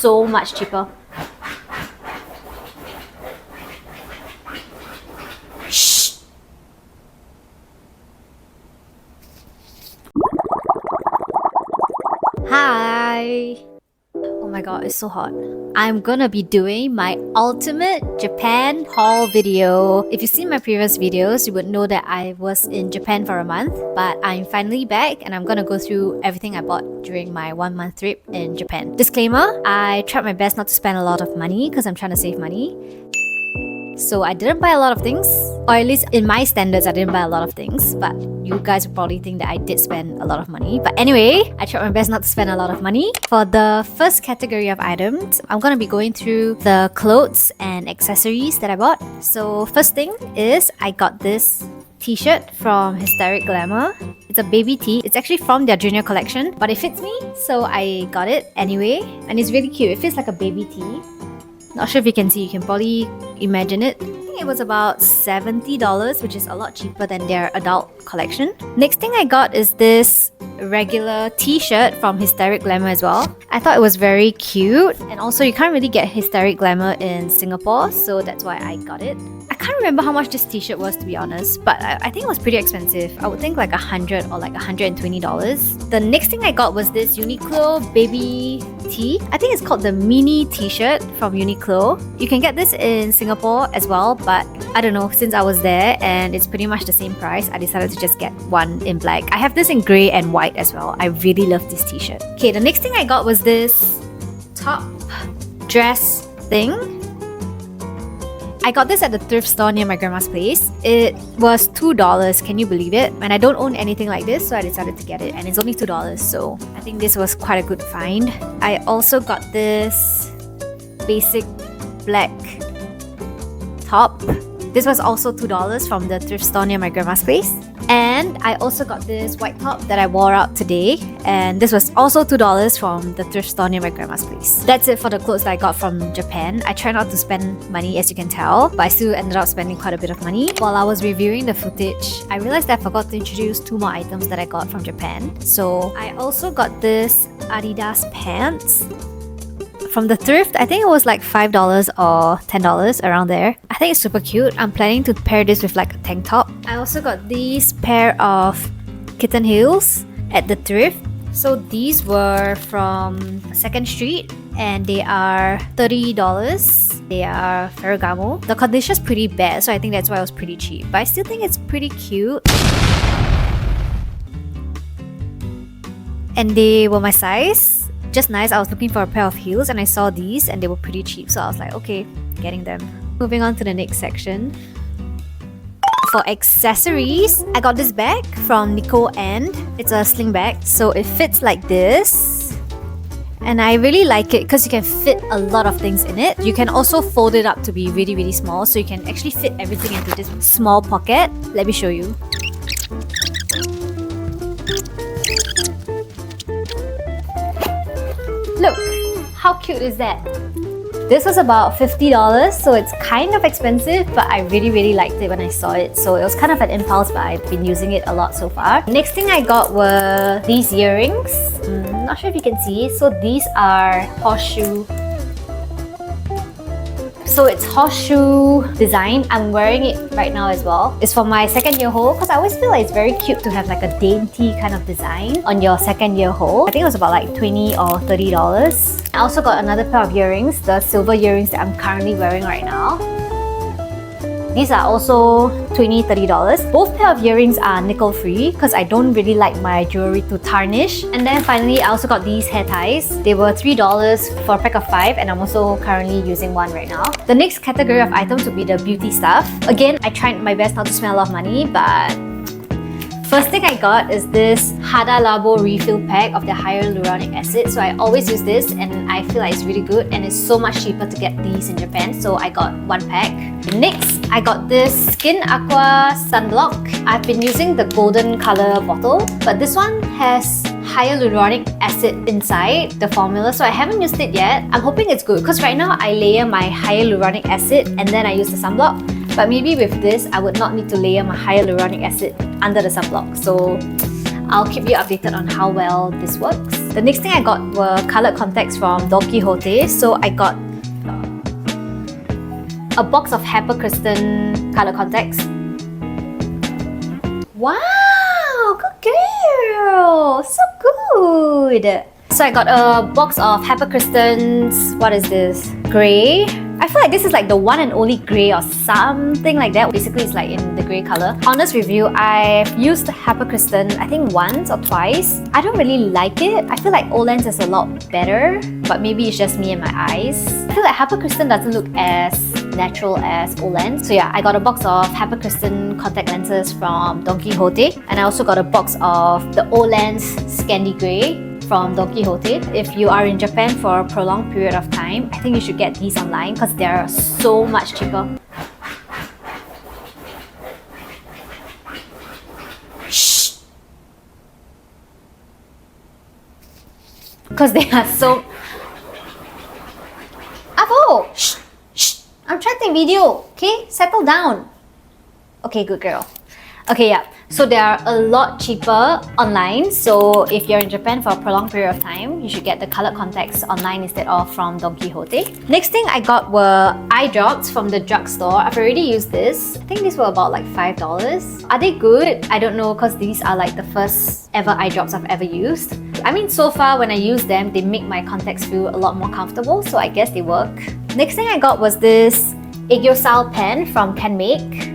so much cheaper. Shh. Hi. Oh my god, it's so hot. I'm gonna be doing my ultimate Japan haul video. If you've seen my previous videos, you would know that I was in Japan for a month, but I'm finally back and I'm gonna go through everything I bought during my 1 month trip in Japan. Disclaimer, I tried my best not to spend a lot of money because I'm trying to save money. So I didn't buy a lot of things, or at least in my standards, I didn't buy a lot of things, but you guys will probably think that I did spend a lot of money. But anyway, I tried my best not to spend a lot of money. For the first category of items, I'm gonna be going through the clothes and accessories that I bought. So first thing is I got this t-shirt from Hysteric Glamour. It's a baby tee. It's actually from their junior collection, but it fits me, so I got it anyway. And it's really cute. It fits like a baby tee. Not sure if you can see, you can probably imagine it. I think it was about $70, which is a lot cheaper than their adult collection. Next thing I got is this regular t-shirt from Hysteric Glamour as well. I thought it was very cute, and also you can't really get Hysteric Glamour in Singapore, so that's why I got it. I can't remember how much this t-shirt was, to be honest, but I think it was pretty expensive. I would think like $100 or like $120. The next thing I got was this Uniqlo baby tee. I think it's called the mini t-shirt from Uniqlo. You can get this in Singapore as well, but I don't know, since I was there and it's pretty much the same price, I decided to just get one in black. I have this in grey and white as well. I really love this t-shirt. Okay, the next thing I got was this top dress thing. I got this at the thrift store near my grandma's place. It was $2, can you believe it? And I don't own anything like this, so I decided to get it, and it's only $2, so I think this was quite a good find. I also got this basic black top. This was also $2 from the thrift store near my grandma's place. And I also got this white top that I wore out today, and this was also $2 from the thrift store near my grandma's place. That's it for the clothes that I got from Japan. I try not to spend money, as you can tell, but I still ended up spending quite a bit of money. While I was reviewing the footage, I realized that I forgot to introduce 2 more items that I got from Japan. So I also got this Adidas pants from the thrift. I think it was like $5 or $10 around there. I think it's super cute. I'm planning to pair this with like a tank top. I also got these pair of kitten heels at the thrift. So these were from 2nd Street and they are $30. They are Ferragamo. The condition's pretty bad, so I think that's why it was pretty cheap. But I still think it's pretty cute. And they were my size. Just nice. I was looking for a pair of heels and I saw these and they were pretty cheap, so I was like, okay, getting them. Moving on to the next section. For accessories, I got this bag from Nico and it's a sling bag, so it fits like this. And I really like it because you can fit a lot of things in it. You can also fold it up to be really, really small, so you can actually fit everything into this small pocket. Let me show you. Look, how cute is that? This was about $50, so it's kind of expensive, but I really, really liked it when I saw it. So it was kind of an impulse buy. I've been using it a lot so far. Next thing I got were these earrings. Not sure if you can see. So these are horseshoe. So it's horseshoe design. I'm wearing it right now as well. It's for my 2nd year hold because I always feel like it's very cute to have like a dainty kind of design on your 2nd year hold. I think it was about like $20 or $30. I also got another pair of earrings, the silver earrings that I'm currently wearing right now. These are also $20, $30. Both pair of earrings are nickel free because I don't really like my jewelry to tarnish. And then finally, I also got these hair ties. They were $3 for a pack of 5 and I'm also currently using one right now. The next category of items would be the beauty stuff. Again, I tried my best not to spend a lot of money, but first thing I got is this Hada Labo refill pack of the hyaluronic acid. So I always use this and I feel like it's really good and it's so much cheaper to get these in Japan. So I got 1 pack. Next, I got this Skin Aqua sunblock. I've been using the golden color bottle, but this one has hyaluronic acid inside the formula, so I haven't used it yet. I'm hoping it's good because right now I layer my hyaluronic acid and then I use the sunblock. But maybe with this, I would not need to layer my hyaluronic acid under the sunblock. So I'll keep you updated on how well this works. The next thing I got were colored contacts from Don Quixote. So I got a box of Hypercristen color contacts. Wow, good girl, so good. So I got a box of Hypercristen's, what is this? Grey. I feel like this is like the one and only grey or something like that. Basically, it's like in the grey color. Honest review, I've used Hypercristen I think once or twice. I don't really like it. I feel like Olens is a lot better, but maybe it's just me and my eyes. I feel like Hypercristen doesn't look as natural as Olens. So yeah, I got a box of Hypercristen contact lenses from Don Quixote, and I also got a box of the Olens Scandi Grey from Don Quixote. If you are in Japan for a prolonged period of time, I think you should get these online because they're so much cheaper. Shh! Because they are so... Avo! Shh! Shh! I'm trying to take video, okay? Settle down. Okay, good girl. Okay, yeah. So they are a lot cheaper online. So if you're in Japan for a prolonged period of time, you should get the colored contacts online instead of from Don Quixote. Next thing I got were eye drops from the drugstore. I've already used this. I think these were about like $5. Are they good? I don't know because these are like the first ever eye drops I've ever used. I mean, so far when I use them, they make my contacts feel a lot more comfortable. So I guess they work. Next thing I got was this Aegyosal pen from Can Make.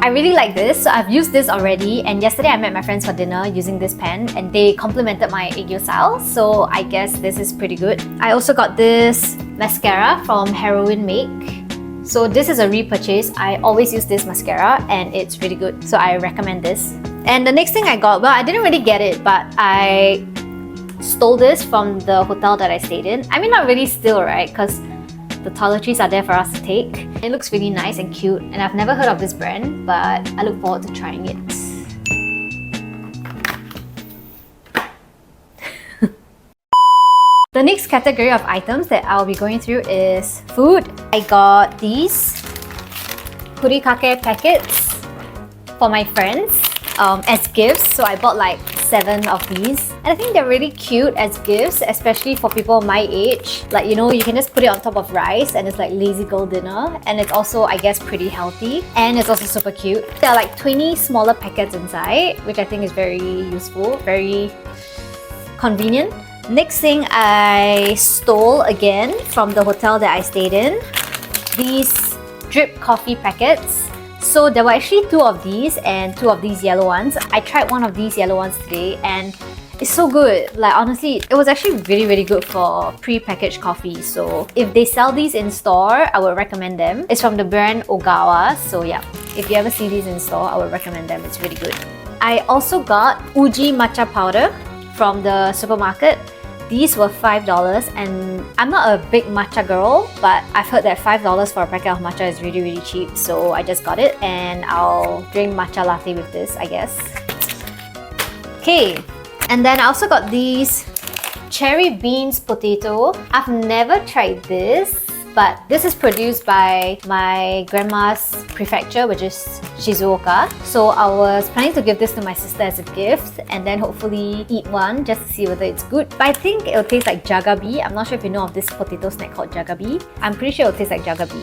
I really like this, so I've used this already, and yesterday I met my friends for dinner using this pen and they complimented my Aegyosal, so I guess this is pretty good. I also got this mascara from Heroin Make. So this is a repurchase. I always use this mascara and it's really good, so I recommend this. And the next thing I got, well, I didn't really get it, but I stole this from the hotel that I stayed in. I mean, not really steal, right? Because the toiletries are there for us to take. It looks really nice and cute, and I've never heard of this brand, but I look forward to trying it. The next category of items that I'll be going through is food. I got these furikake packets for my friends as gifts. So I bought like 7 of these, and I think they're really cute as gifts, especially for people my age. Like, you know, you can just put it on top of rice and it's like lazy girl dinner, and it's also, I guess, pretty healthy, and it's also super cute. There are like 20 smaller packets inside, which I think is very useful, very convenient. Next thing I stole again from the hotel that I stayed in, these drip coffee packets. So there were actually 2 of these and 2 of these yellow ones. I tried one of these yellow ones today and it's so good. Like, honestly, it was actually really good for pre-packaged coffee. So if they sell these in store, I would recommend them. It's from the brand Ogawa. So yeah, if you ever see these in store, I would recommend them. It's really good. I also got Uji matcha powder from the supermarket. These were $5, and I'm not a big matcha girl, but I've heard that $5 for a packet of matcha is really cheap, so I just got it and I'll drink matcha latte with this, I guess. Okay, and then I also got these cherry beans potato. I've never tried this, but this is produced by my grandma's prefecture, which is Shizuoka. So I was planning to give this to my sister as a gift and then hopefully eat one just to see whether it's good. But I think it'll taste like jagabi. I'm not sure if you know of this potato snack called jagabi. I'm pretty sure it'll taste like jagabi.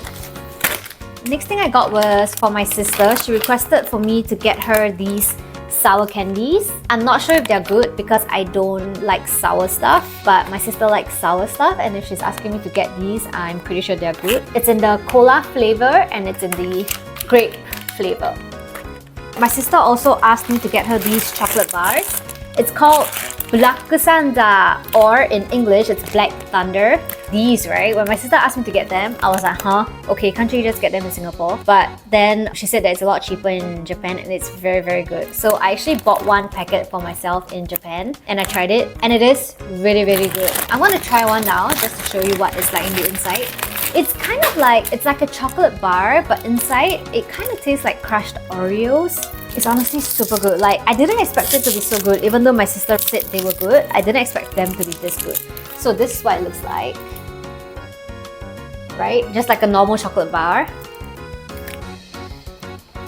Next thing I got was for my sister. She requested for me to get her these sour candies. I'm not sure if they're good because I don't like sour stuff, but my sister likes sour stuff, and if she's asking me to get these, I'm pretty sure they're good. It's in the cola flavor and it's in the grape flavor. My sister also asked me to get her these chocolate bars. It's called Black Sanda, or in English, it's Black Thunder. These, right? When my sister asked me to get them, I was like, huh? Okay, can't you just get them in Singapore? But then she said that it's a lot cheaper in Japan and it's very good. So I actually bought 1 packet for myself in Japan and I tried it and it is really good. I want to try one now just to show you what it's like in the inside. It's kind of like, it's like a chocolate bar, but inside it kind of tastes like crushed Oreos. It's honestly super good. Like, I didn't expect it to be so good, even though my sister said they were good. I didn't expect them to be this good. So this is what it looks like. Right? Just like a normal chocolate bar.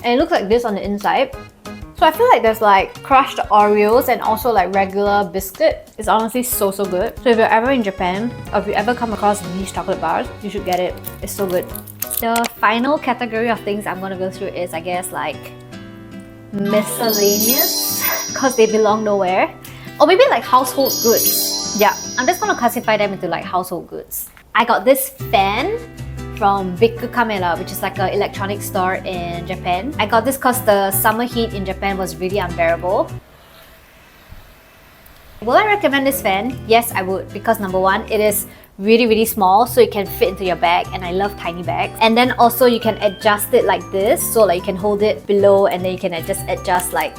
And it looks like this on the inside. So So I feel like there's like crushed Oreos and also like regular biscuit. It's honestly so good. So if you're ever in Japan or if you ever come across these chocolate bars, you should get it. It's so good. The final category of things I'm gonna go through is, I guess, like miscellaneous, because they belong nowhere. Or maybe like household goods. Yeah, I'm just gonna classify them into like household goods. I got this fan from Biku Kamera, which is like an electronic store in Japan. I got this because the summer heat in Japan was really unbearable. Will I recommend this fan? Yes, I would, because number one, it is really small, so it can fit into your bag, and I love tiny bags. And then also you can adjust it like this, so like you can hold it below and then you can just adjust like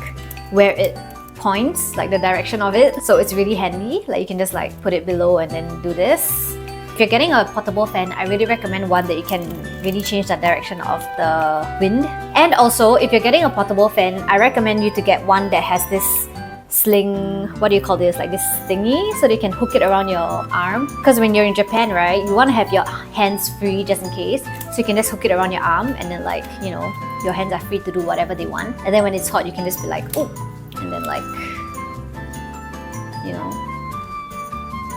where it points, like the direction of it. So it's really handy. Like you can just like put it below and then do this. If you're getting a portable fan, I really recommend one that you can really change the direction of the wind. And also, if you're getting a portable fan, I recommend you to get one that has this sling, what do you call this, like this thingy, so that you can hook it around your arm. Because when you're in Japan, right, you want to have your hands free just in case. So you can just hook it around your arm and then like, you know, your hands are free to do whatever they want. And then when it's hot, you can just be like, oh, and then like, you know.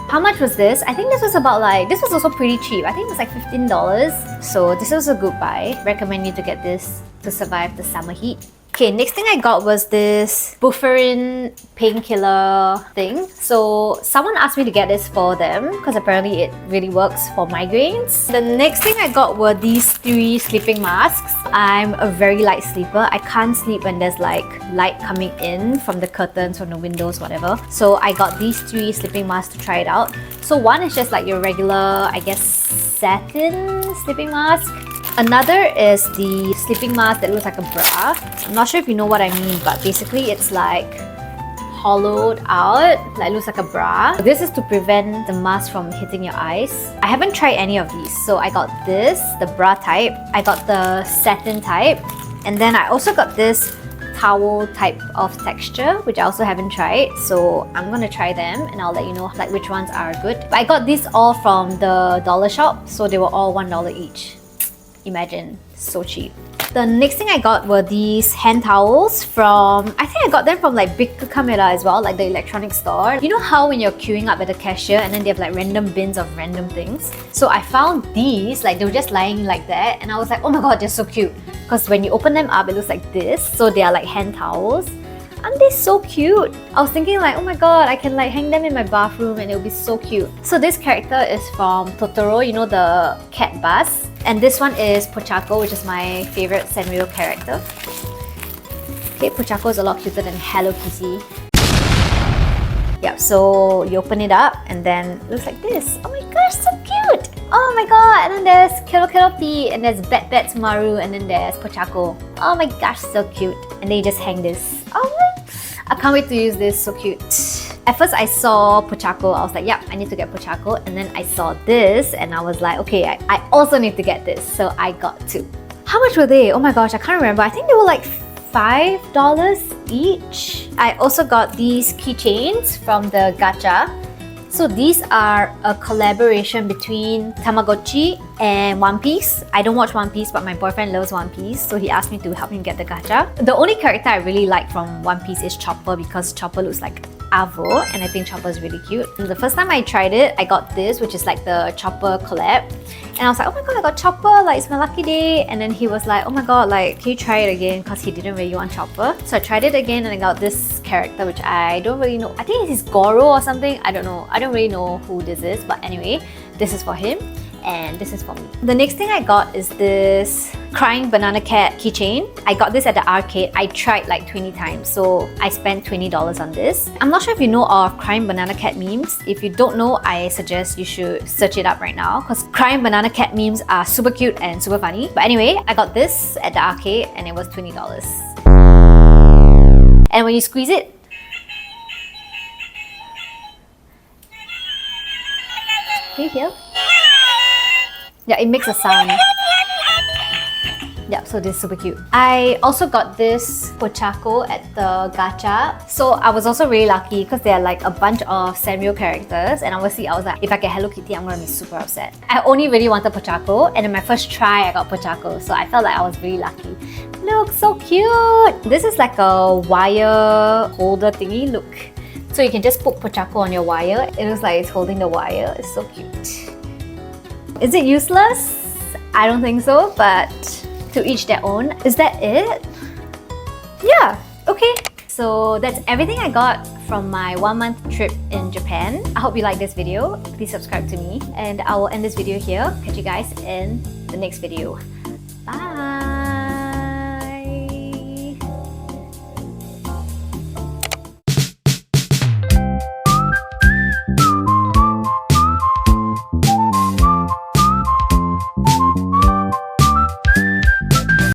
How much was this? I think this was about like, this was also pretty cheap. I think it was like $15. So this was a good buy. Recommend you to get this to survive the summer heat. Okay, next thing I got was this Bufferin painkiller thing. So someone asked me to get this for them because apparently it really works for migraines. The next thing I got were these 3 sleeping masks. I'm a very light sleeper. I can't sleep when there's like light coming in from the curtains, from the windows, whatever. So I got these 3 sleeping masks to try it out. So one is just like your regular, I guess, satin sleeping mask. Another is the sleeping mask that looks like a bra. I'm not sure if you know what I mean, but basically it's like hollowed out, like looks like a bra. This is to prevent the mask from hitting your eyes. I haven't tried any of these, so I got this, the bra type. I got the satin type, and then I also got this towel type of texture, which I also haven't tried. So I'm gonna try them and I'll let you know like which ones are good. But I got these all from the dollar shop, so they were all $1 each. Imagine, so cheap. The next thing I got were these hand towels from, I think I got them from like Biku Kamera as well, like the electronic store. You know how when you're queuing up at the cashier and then they have like random bins of random things? So I found these, like they were just lying like that, and I was like, oh my god, they're so cute. Because when you open them up, it looks like this. So they are like hand towels. Aren't they so cute? I was thinking like, oh my god, I can like hang them in my bathroom and it'll be so cute. So this character is from Totoro, you know, the cat bus. And this one is Pochako, which is my favorite Sanrio character. Okay, Pochako is a lot cuter than Hello Kitty. Yep, so you open it up and then it looks like this. Oh my gosh, so cute! Oh my god, and then there's Kero Kero P, and there's Bet Maru, and then there's Pochako. Oh my gosh, so cute. And then you just hang this. Oh my, I can't wait to use this, so cute. At first I saw Pochako, I was like, yeah, I need to get Pochako. And then I saw this and I was like, okay, I also need to get this. So I got 2. How much were they? Oh my gosh, I can't remember. I think they were like $5 each. I also got these keychains from the gacha. So these are a collaboration between Tamagotchi and One Piece. I don't watch One Piece, but my boyfriend loves One Piece, so he asked me to help him get the gacha. The only character I really like from One Piece is Chopper, because Chopper looks like Avo, and I think Chopper is really cute. And the first time I tried it, I got this, which is like the Chopper collab. And I was like, oh my god, I got Chopper, like it's my lucky day. And then he was like, oh my god, like can you try it again? Because he didn't really want Chopper. So I tried it again and I got this character, which I don't really know. I think it's Goro or something. I don't know. I don't really know who this is. But anyway, this is for him. And this is for me. The next thing I got is this Crying Banana Cat keychain. I got this at the arcade. I tried like 20 times, so I spent $20 on this. I'm not sure if you know of Crying Banana Cat memes. If you don't know, I suggest you should search it up right now, because Crying Banana Cat memes are super cute and super funny. But anyway, I got this at the arcade and it was $20. And when you squeeze it, can you hear? Yeah, it makes a sound. Yeah, so this is super cute. I also got this pochako at the gacha. So I was also really lucky because there are like a bunch of Sanrio characters, and obviously I was like, if I get Hello Kitty, I'm gonna be super upset. I only really wanted pochako, and in my first try I got pochako, so I felt like I was really lucky. Look, so cute! This is like a wire holder thingy, look. So you can just put pochako on your wire. It looks like it's holding the wire. It's so cute. Is it useless? I don't think so, but to each their own. Is that it? Yeah, okay. So that's everything I got from my 1-month trip in Japan. I hope you like this video. Please subscribe to me, and I will end this video here. Catch you guys in the next video. Bye!